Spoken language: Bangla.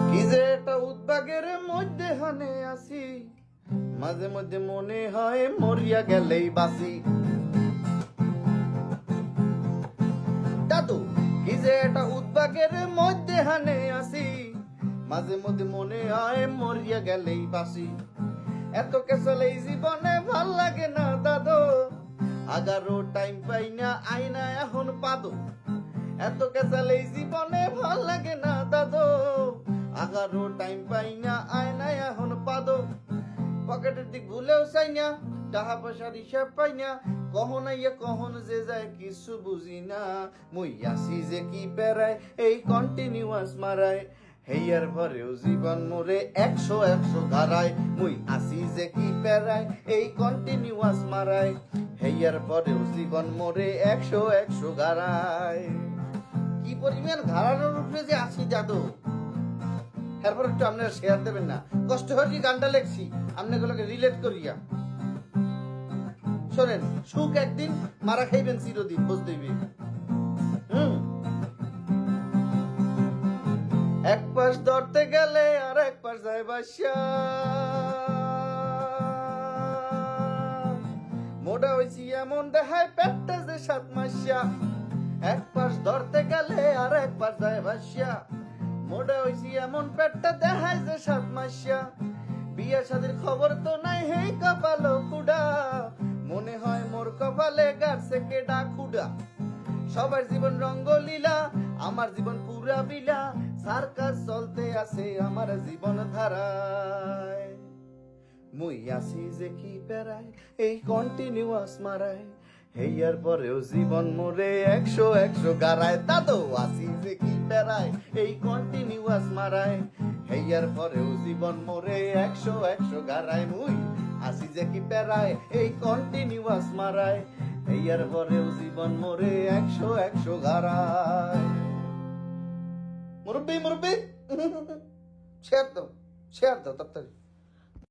কি যে এটা উদ্বাগের মধ্যে হানে আসি, মাঝে মধ্যে মনে হয় মরিয়া গেলেই বাসি। দাদু কি যে এটা উদ্বাগের মধ্যে হানে আসি, মাঝে মধ্যে মনে হয় মরিয়া গেলেই বাসি। এত কেসলে এই জীবনে ভাল লাগে না দাদু, আগারো টাইম পাই না আইনা এখন পাদো। এত কেসালে এই জীবনে ভাল লাগে না দাদু, আগারো টাইম পাই না আয়না এখন পাদো। পকেটের দিক ভুলেও চাই না, টাকা পয়সার হিসাব পাই না, কখন আইয়া কখন যে যায় কিছু বুঝি না। মুই আসি যে কি পেরায় এই কন্টিনিউয়াস মারায়, হেয়ার ভরেও জীবন মোরে একশো একশো গারায়। মুই আসি যে কি পেরায় এই কন্টিনিউয়াস মারায়, হেয়ার ভরেও জীবন মোরে একশো একশো গারায়। কি পরিমাণ ঘাড়ানোর উপরে যে আসি দাদু, এরপর একটু আপনারা শেয়ার দেবেন না? কষ্ট হয়ে গানটা লেখছি আপনাগুলোকে রিলেট করিয়া। শোনেন, সুখ একদিন, মারা খাইবেন চিরদিন, বুঝতেই। এক পাশ ধরতে গেলে আর এক পাশ যায় বাসা, মোটা হয়েছি এমন দেখায় পেটটা যে 7 মাসা। এক পাশ ধরতে গেলে আর এক পাশ যায় বাসা, মোটা হয়েছি এমন পেটটা দেখায় যে 7 মাসা। বিয়ে শাদীর খবর তো নাই, হেই কপালো ফুডা, মনে হয় মোর কপালে গাছে কেডা খুডা। সবার জীবন রঙ্গলীলা, আমার জীবন পুরা বিলা, সার্কাস চলতে আছে আমার জীবন ধারায়। মুই আসি যে কি পেরায় এই কন্টিনিউয়াস মারায়, হেয়ার পরেও জীবন মোরে একশো একশো গারায়। দাদু আসি যে কি পেরায় এই কন্টিনিউয়াস মারায়, হেয়ার পরেও জীবন মোরে একশো একশো গারায়। মুই আসি যে কি পেরায় এই কন্টিনিউয়াস মারায়, হেয়ার পরেও জীবন মোরে একশো একশো গারায়। মুরব্বি মুরব্বি শেয়ার দাও, শেয়ার দাও তাড়াতাড়ি।